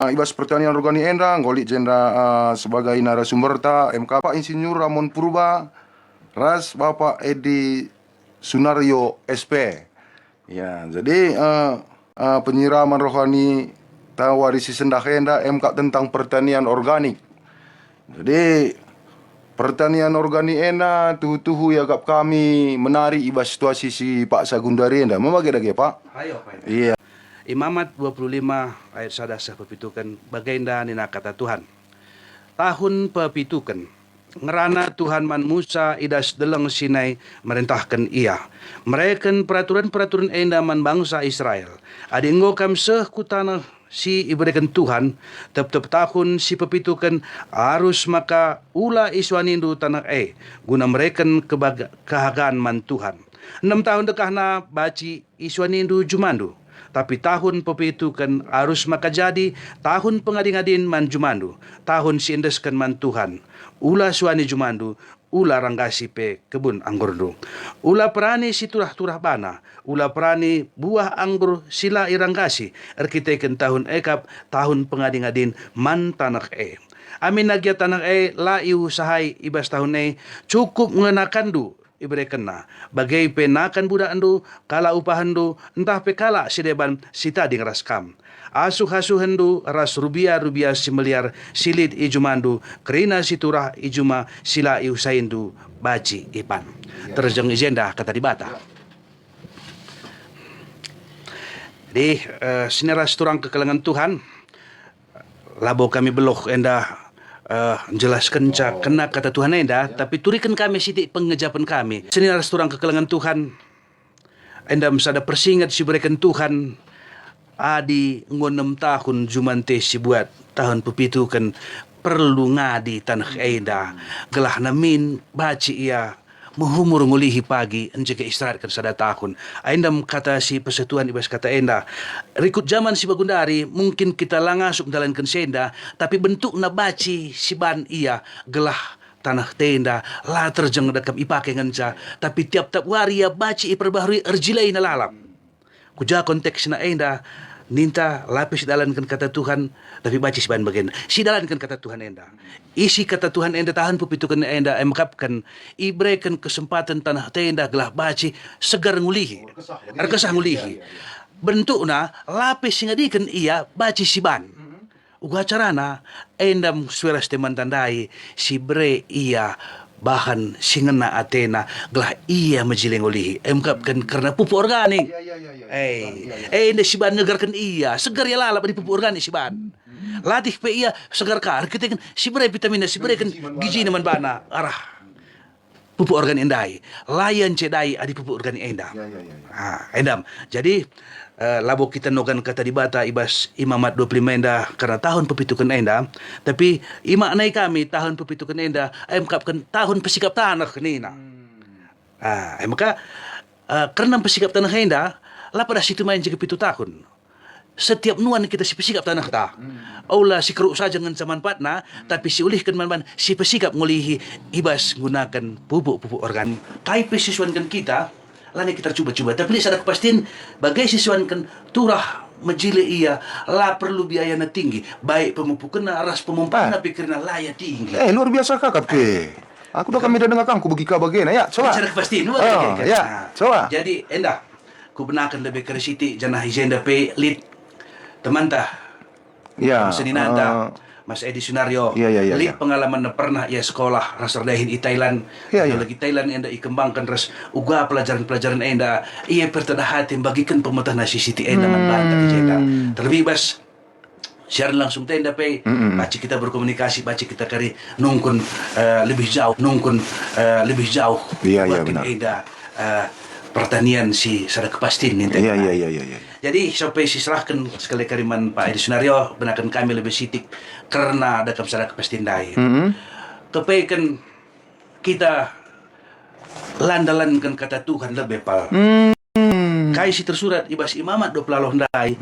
Ibas pertanian organik enda, ngolik jenda sebagai narasumber ta MK Pak Insinyur Ramon Purba, Ras Bapak Edi Sunario SP. Ya, jadi penyiraman rohani tawarisi sendah enda MK tentang pertanian organik. Jadi pertanian organik enda tuhu-tuhu ya kap kami menari ibas situasi si Pak Sagundari enda. Memagi lagi Pak? Ayo Pak. Iya. Imamat 25 ayat sadasa pepitukan baginda nina kata Tuhan. Tahun pepitukan ngerana Tuhan man Musa idas deleng Sinai merintahkan ia. Mereken peraturan-peraturan enda man bangsa Israel. Adinggo kam seh ku tanah si iberikan Tuhan tep-tep tahun si pepitukan harus maka ula iswanindu tanah guna mereken kehagaan man Tuhan. 6 tahun dekahna baci iswanindu jumandu. Tapi tahun pepitukan harus maka jadi tahun pengading-adin man jumandu. Tahun siindeskan man Tuhan. Ula suani jumandu, ula ranggasi pe kebun anggurdu. Ula perani si turah-turah bana. Ula perani buah anggur sila iranggasi. Erkiteken tahun ekap, tahun pengading-adin man tanah Amin nagya tanah la iusahai ibas tahun cukup mengenakan du. Ibre kena bagai penakan budak andu kala upahandu entah pekala sideban sita ding raskam asuh hendu ras rubia si meliar silit ijumandu kerina siturah ijuma sila iusaindu baci ipan terjeng izenda kata dibata. Jadi sineras turang kekelengan Tuhan labo kami beloh enda jelaskan kena kata Tuhan enda, tapi turikan kami sidik pengejapan kami. Seni harus turang kekelengan Tuhan. Enda masada persingat si berikan Tuhan. Adi 6 tahun jumante si buat tahun pepitukan perlu ngadi tanah enda. Gelah namin baci ia menghumur ngulihi pagi enjeke istirahat kersada tahun. Aindam kata si persatuan ibas kata enda. Rikut zaman si Bagundari mungkin kita langasuk dalankan senda tapi bentuk na baci si ban ia gelah tanah tenda la terjeng dekap ipake ngenca tapi tiap-tiap wari ya baci iperbaharui erjilai na lalap. Kuja konteks na enda ninta lapis dalankan kata Tuhan tapi baci si ban bagian si dalankan kata Tuhan enda isi kata Tuhan enda tahan pupitukan enda emkapkan ibrekan kesempatan tanah tenda gelah baci segar ngulihi erkesah ngulihi bentukna lapis singadikan ia baci si ban uga carana endam sueras teman tandai si bre ia bahan singena Athena gelah ia majileng ulihi emkapkan karena pupuk organik ende si ban ngegarkan ia segar ya lalap di pupuk organik si ban latih pe ia segar kar kita kan si bre vitamina si bre kan gizi naman bana arah pupuk organik endai layan cedai adi pupuk organik endah endam jadi labo kita nogan kata dibata ibas imamat 25 enda karena tahun pepitukan enda tapi imaknai kami tahun pepitukan enda emkapkan tahun pesikap tanah nina maka karena pesikap tanah enda lah pada situ main jika pitu tahun setiap nuan kita si pesikap tanah ta aula si keruk saja dengan zaman patna tapi si ulihkan man si pesikap ngulihi ibas gunakan pupuk organik kai pesisuankan kita lani kita coba-coba tapi ada kepastian bagai siswan kan turah majile ia la perlu biaya na tinggi baik pemupukan ras pemumpana pikirna laya tinggi Luar biasa kakak ke aku udah kami dengar kangku begika bagian ya coba ada kepastian ya coba jadi endah ku benarkan lebih keresiti janah agenda pe lead teman tah ya seninanta Mas Edi Sunario, ya. Pengalaman na pernah ia sekolah rasardahin i Thailand, lagi Thailand enda ikembangkan ras uga pelajaran-pelajaran enda ia pertadahati bagikan pemerintah nasi siti enda man banta jenda. Terlebih bas share langsung tenda pe, baca kita berkomunikasi, baca kita kari nungkun lebih jauh, benar. Enda pertanian si sada kepastian nih. Iya. Jadi sampai serahkan sekali kariman Pak Edi Sunario benakan kami lebih sitik karena ada sada kepastian dai. Kepaikan kita landalankan kata Tuhan lebih pal. Kai si tersurat ibas imamat 20 dai.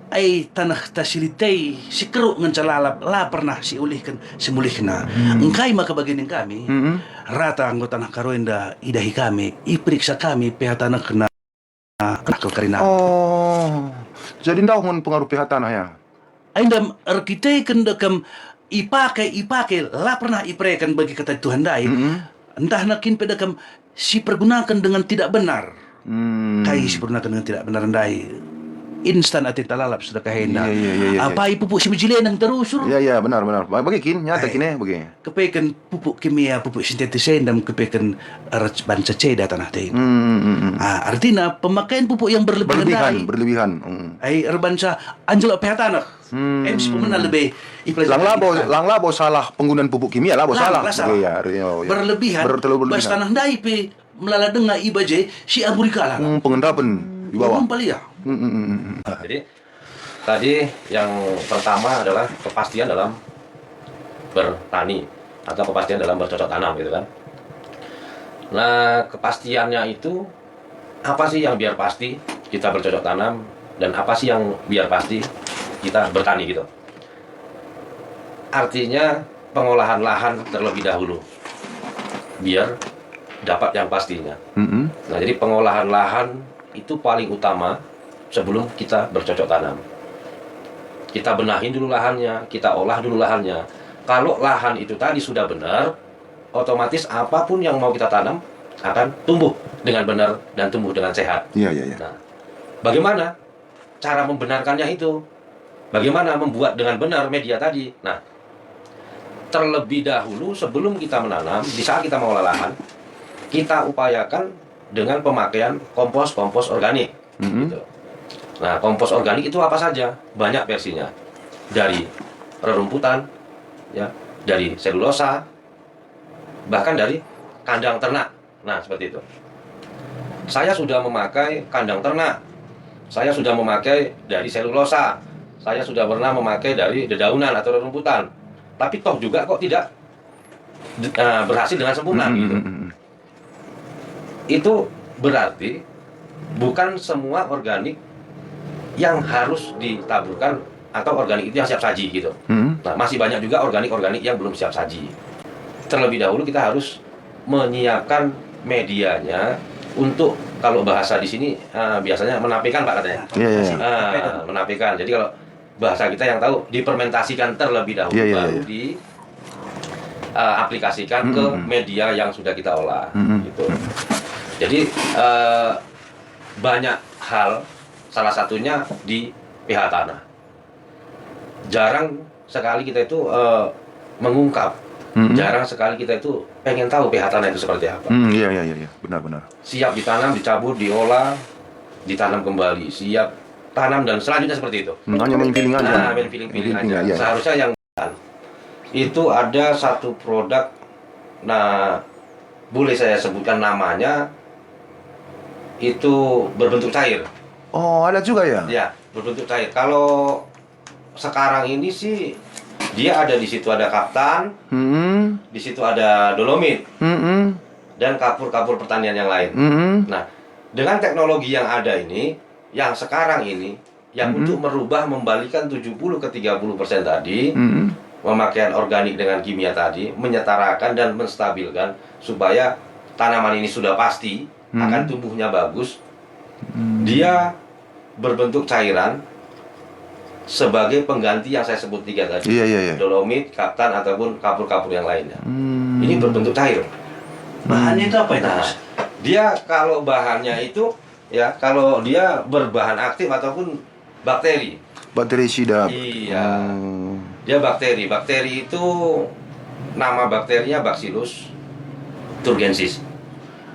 Ai tanah tasilitei si keruk ngencalalap la pernah si ulihkan semulihna engkai maka bagian kami rata anggota tanah karoenda idahi kami iperiksa kami pihak tanah kena karina jadi ndau mun pengaruh pihak tanah ya Aindam arkite kendekam ipake lah pernah iprekan bagi kata Tuhan dai. Entah nakin pedakam si pergunakan dengan tidak benar. Kai si pergunakan dengan tidak benar dai. Instan atin talalap sudah kahenda. Iya. Apa pupuk si bejile nang terusur. Iya, benar. Bagi kin, nyata kin bagi. Kepekan pupuk kimia, pupuk sintetis dan kepekan banca C tanah teh. Artinya pemakaian pupuk yang berlebihan. Berlebihan. Ai erbansa anjelo pehatana. MC pemenang lebih Lang labo salah penggunaan pupuk kimia labo salah. Iya. Berlebihan. Bas tanah dai pe melala dengar ibaje si aburika lah. Pengendapan di bawah. Palia. Jadi tadi yang pertama adalah kepastian dalam bertani atau kepastian dalam bercocok tanam gitu kan. Nah, kepastiannya itu apa sih yang biar pasti kita bercocok tanam dan apa sih yang biar pasti kita bertani gitu. Artinya pengolahan lahan terlebih dahulu biar dapat yang pastinya. Nah, jadi pengolahan lahan itu paling utama sebelum kita bercocok tanam. Kita benahin dulu lahannya, kita olah dulu lahannya. Kalau lahan itu tadi sudah benar, otomatis apapun yang mau kita tanam akan tumbuh dengan benar dan tumbuh dengan sehat. Iya. Nah, bagaimana cara membenarkannya itu? Bagaimana membuat dengan benar media tadi? Nah, terlebih dahulu sebelum kita menanam, di saat kita mengolah lahan, kita upayakan dengan pemakaian kompos organik. Gitu. Nah, kompos organik itu apa saja? Banyak versinya. Dari rerumputan, ya, dari selulosa, bahkan dari kandang ternak. Nah, seperti itu. Saya sudah memakai kandang ternak. Saya sudah memakai dari selulosa. Saya sudah pernah memakai dari dedaunan atau rerumputan. Tapi toh juga kok tidak berhasil dengan sempurna gitu. Itu berarti bukan semua organik yang harus ditaburkan atau organik itu yang siap saji gitu. Nah, masih banyak juga organik yang belum siap saji. Terlebih dahulu kita harus menyiapkan medianya untuk, kalau bahasa di sini biasanya menapikan Pak katanya. Iya. Menapikan. Jadi kalau bahasa kita yang tahu dipermentasikan terlebih dahulu baru di aplikasikan ke media yang sudah kita olah gitu. Jadi banyak hal, salah satunya di pH tanah. Jarang sekali kita itu mengungkap, jarang sekali kita itu pengen tahu pH tanah itu seperti apa. Iya, benar. Siap ditanam, dicabut, diolah, ditanam kembali, siap tanam dan selanjutnya seperti itu. Hanya main feeling aja. Main feeling aja. Iya. Seharusnya yang itu ada satu produk, nah boleh saya sebutkan namanya, itu berbentuk cair. Oh, ada juga ya? Ya, berbentuk cair. Kalau sekarang ini sih dia ada di situ ada kaptan, di situ ada dolomit, dan kapur-kapur pertanian yang lain. Nah, dengan teknologi yang ada ini, yang sekarang ini, yang untuk merubah membalikan 70 ke 30% tadi, pemakaian organik dengan kimia tadi, menyetarakan dan menstabilkan supaya tanaman ini sudah pasti akan tumbuhnya bagus. Dia berbentuk cairan sebagai pengganti yang saya sebut tiga tadi. Iya. Dolomit, kaptan ataupun kapur-kapur yang lainnya. Ini berbentuk cair. Bahannya itu apa itu? Nah, dia kalau bahannya itu ya, kalau dia berbahan aktif ataupun bakteri. Bakteri sidap. Iya. Dia bakteri. Bakteri itu nama bakterinya Bacillus turgensis.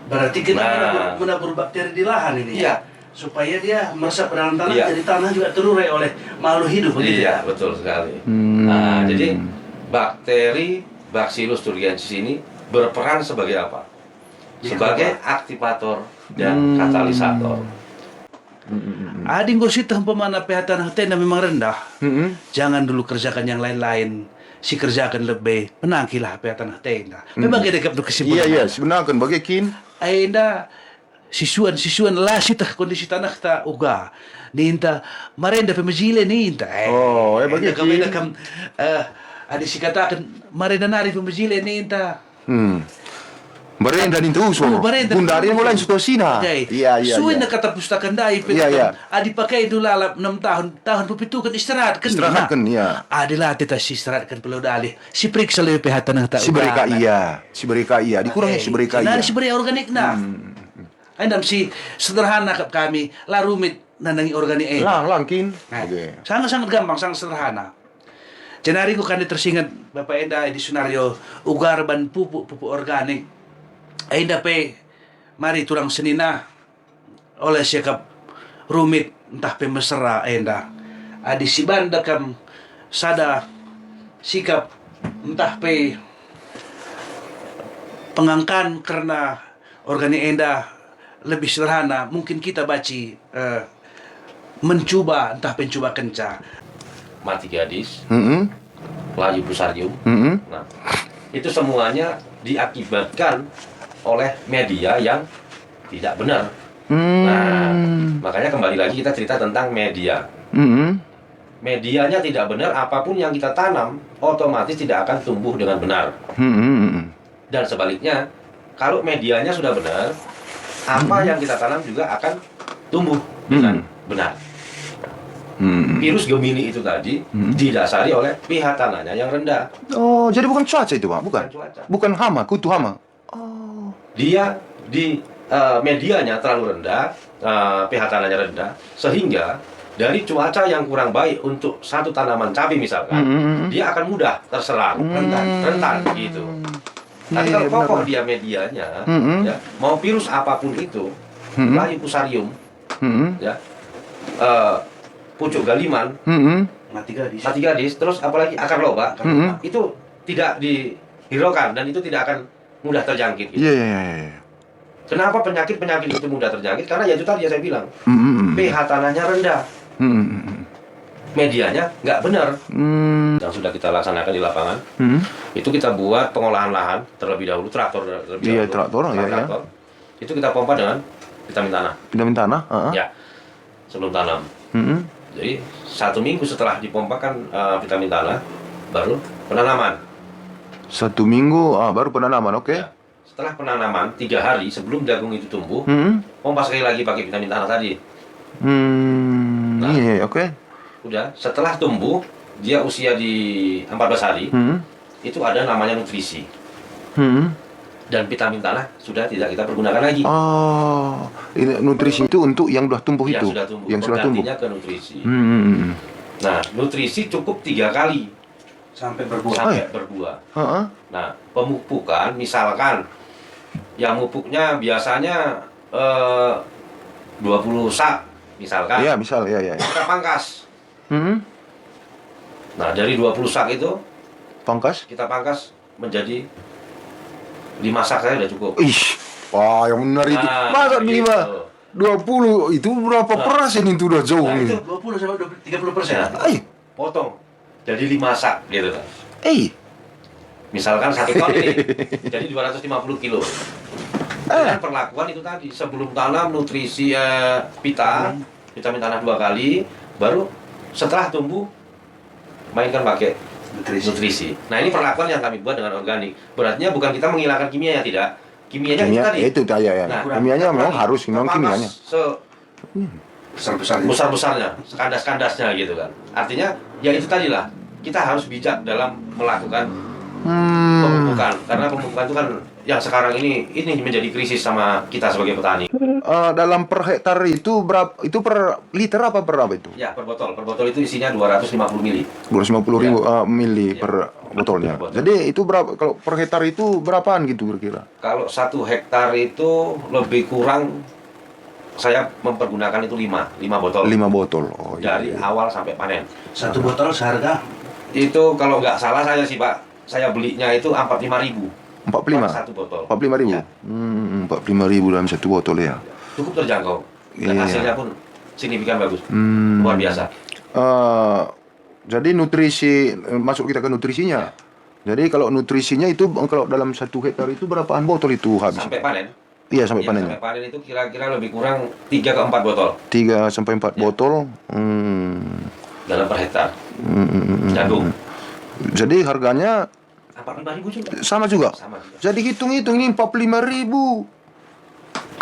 Berarti kita Nah. menabur bakteri di lahan ini. Iya. Supaya dia meresap ke dalam tanah, Iya. jadi tanah juga terurai oleh makhluk hidup begitu. Iya, betul sekali. Nah, jadi bakteri Bacillus turgensis ini berperan sebagai apa? Sebagai aktivator dan katalisator. Ading gosita pemana pH tanah tenda memang rendah. Jangan dulu kerjakan yang lain-lain. Si kerjakan lebih penangkilah pH tanah tenda. Memang kita dapat kesimpulan. Iya, sebenarnya kan bagi kin. Ainda sisuan lah sita kondisi tanah ta uga. Ninta marenda pemajile ninta. Bagi kami kin. kam ada si katakan marenda nari pemajile ninta. Barenda nin tuso. Barenda. Bundari mulai situasina. Iya. Suwe na kata pustakan dai Iya. Adi pakai dulu lalap 6 tahun pupitu kan istirahat kan. Istirahat kan, iya. Adi lah tita si istirahat kan pelu dali. Si periksa lebih pehatan ng Si mereka iya. Dikurangi si mereka iya. Si mereka organik na. Andam si sederhana kami, la rumit nanangi organik Langkin. Sangat-sangat gampang, sangat sederhana. Janari ko kanit tersingat Bapak Enda di sunario ugar ban pupuk organik. Enda pe mari turang senina oleh sikap rumit entah pe mesra Enda. Adi si banda kam sada sikap entah pe pengangkan karena organik Enda lebih sederhana. Mungkin kita baci mencoba entah pencoba kenca. Mati gadis, Mm-mm. layu pusarium. Mm-mm. Nah, itu semuanya diakibatkan oleh media yang tidak benar. Nah, makanya kembali lagi kita cerita tentang media. Mm-mm. Medianya tidak benar, apapun yang kita tanam otomatis tidak akan tumbuh dengan benar. Mm-mm. Dan sebaliknya, kalau medianya sudah benar, apa yang kita tanam juga akan tumbuh dengan benar. Virus Gemini itu tadi didasari oleh pH tanahnya yang rendah. Oh, jadi bukan cuaca itu, Pak? Bukan. Cuaca. Bukan hama, kutu hama. Dia di medianya terlalu rendah, pH tanahnya rendah, sehingga dari cuaca yang kurang baik untuk satu tanaman cabai misalkan, dia akan mudah terserang, rentan gitu. Tapi Iya, kalau kokoh benar. dia medianya, ya, mau virus apapun itu, layu pusarium, ya, pucuk galiman, Mati gadis. mati gadis, terus apalagi akar lobak, itu tidak dihiraukan dan itu tidak akan mudah terjangkit. Gitu. Iya. Kenapa penyakit-penyakit itu mudah terjangkit? Karena ya itu tadi yang saya bilang, pH tanahnya rendah, medianya nggak benar. Yang sudah kita laksanakan di lapangan, itu kita buat pengolahan lahan terlebih dahulu, traktor terlebih Iya, dahulu. traktor, iya. Traktor. Itu kita pompa dengan vitamin tanah. Vitamin tanah. Ya, sebelum tanam. Jadi 1 minggu setelah dipompakan vitamin tanah, baru penanaman. 1 minggu, baru penanaman, oke. Ya. Setelah penanaman 3 hari sebelum jagung itu tumbuh, pompa sekali lagi pakai vitamin tanah tadi. Iya, oke. Udah, setelah tumbuh, dia usia di 14 hari, itu ada namanya nutrisi. Dan vitamin tanah sudah tidak kita pergunakan lagi. Oh, ini nutrisi itu untuk yang sudah tumbuh Yang itu. sudah tumbuh. Yang sudah tumbuh. Penggantinya ke nutrisi. Hmm. Nah, nutrisi cukup 3 kali Sampai berbuah. sampai berbuah. Heeh. Nah, pemupukan misalkan yang mupuknya biasanya 20 sak misalkan. Iya, misal ya. Kita pangkas. Hmm. Nah, dari 20 sak itu Pangkas. kita pangkas menjadi 5 sak saja udah cukup. Ih, wah yang benar itu. Masa gitu. 20 itu berapa persen itu udah jauh Nah, nih. itu 20 sampai 30%. Potong jadi 5 sak gitu kan. Misalkan 1 ton ini jadi 250 kilo. Dengan perlakuan itu tadi sebelum tanam nutrisi vitamin tanah 2 kali, baru setelah tumbuh mainkan pakai nutrisi. Nah, ini perlakuan yang kami buat dengan organik. Beratnya bukan kita menghilangkan kimianya, tidak. Kimianya itu tadi. Itu ya. Nah, Kimianya memang harus, memang kimianya. Besar-besarnya, sekandas-kandasnya gitu kan. Artinya ya itu tadi lah. Kita harus bijak dalam melakukan pemupukan, karena pemupukan itu kan yang sekarang ini menjadi krisis sama kita sebagai petani. Dalam per hektar itu berapa? Itu per liter apa per apa itu? Ya, per botol itu isinya 250 mili. 250.000 mili Ya. per botolnya. Per botol. Jadi itu berapa? Kalau per hektar itu berapaan gitu kira-kira? Kalau 1 hektar itu lebih kurang saya mempergunakan itu 5 botol 5 botol. Oh, dari iya. awal sampai panen. 1 botol seharga Itu kalau nggak salah saya sih Pak, saya belinya itu 45.000. 45. 1 botol. 45.000. Ya. 45.000 dalam 1 botol ya. Cukup terjangkau. Dan Iya. hasilnya pun signifikan bagus. Luar biasa. Jadi nutrisi masuk kita ke nutrisinya. Jadi kalau nutrisinya itu kalau dalam 1 hektar itu berapaan botol itu habis? Sampai panen. Iya, sampai Iya, panen. sampai panen itu kira-kira lebih kurang 3 ke 4 botol 3 sampai 4 Ya. botol. dalam per hektar. Jagung. Jadi harganya 45.000 juga. Sama juga. Sama juga. Jadi hitung-hitung ini 45.000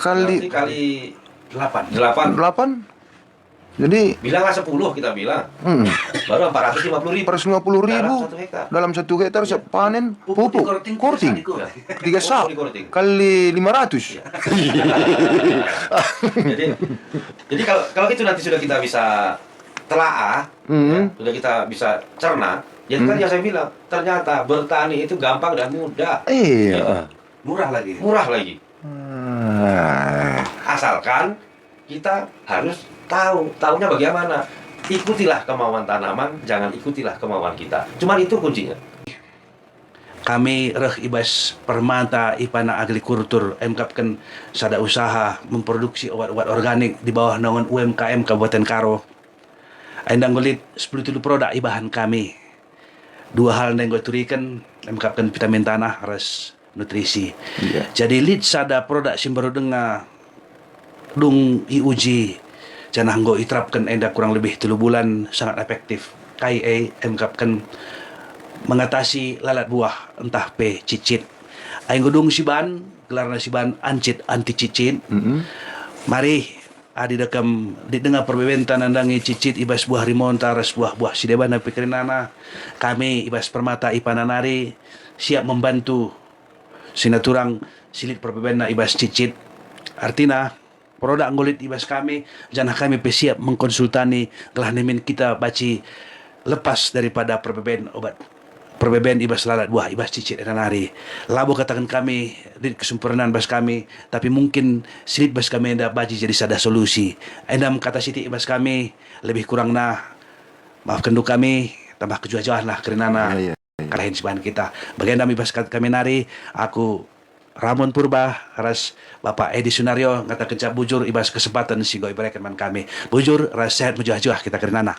Berarti kali kali 8. 8. 8. Jadi Bilanglah 10 kita bilang. Baru 450.000. 450.000 Dalam 1 hektar. dalam 1 hektar saya panen pupuk korting. 3 sak Dikorting. kali 500. Jadi kalau itu nanti sudah kita bisa telaah, ya, sudah kita bisa cerna, ya kan yang saya bilang, ternyata bertani itu gampang dan mudah. Iya. Murah lagi. Murah lagi. Ah. Asalkan kita harus tahunya bagaimana. Ikutilah kemauan tanaman, jangan ikutilah kemauan kita. Cuman itu kuncinya. Kami reh ibas permata ipana agrikultur MKapkan sada usaha memproduksi obat-obat organik di bawah naungan UMKM Kabupaten Karo. Aindang golit 10 produk ibahan kami. 2 hal yang gue turikan MKapkan vitamin tanah ras nutrisi. Iya. Jadi lead sada produk simbaru denga dung iuji janah nggo iterapkan enda kurang lebih 3 bulan sangat efektif. KIA MKapkan mengatasi lalat buah entah P cicit. Aing gedung siban gelarna siban ancit anti cicit. Mari adi dekam didengar perbebentan nandangi cicit ibas buah rimon taras buah-buah sidebana pikirinana. Kami ibas permata ipananari siap membantu sinaturang silit perbebenna ibas cicit. Artinya produk ngulit ibas kami janah kami siap mengkonsultani gelah nemin kita baci lepas daripada perbeben ibas lalat buah ibas cicit dan nari. Labo katakan kami di kesempurnaan bas kami, tapi mungkin silit bas kami enda baji jadi sada solusi. Endam kata siti ibas kami lebih kurang nah maafkan du kami tambah kejuajahan lah kerenana Iya. kalahin sibahan kita. Bagian dami ibas kami nari aku Ramon Purba, ras Bapak Edi Sunario, kata kecap bujur ibas kesempatan si goi berekan man kami. Bujur ras sehat mujuah-juah kita kerenana.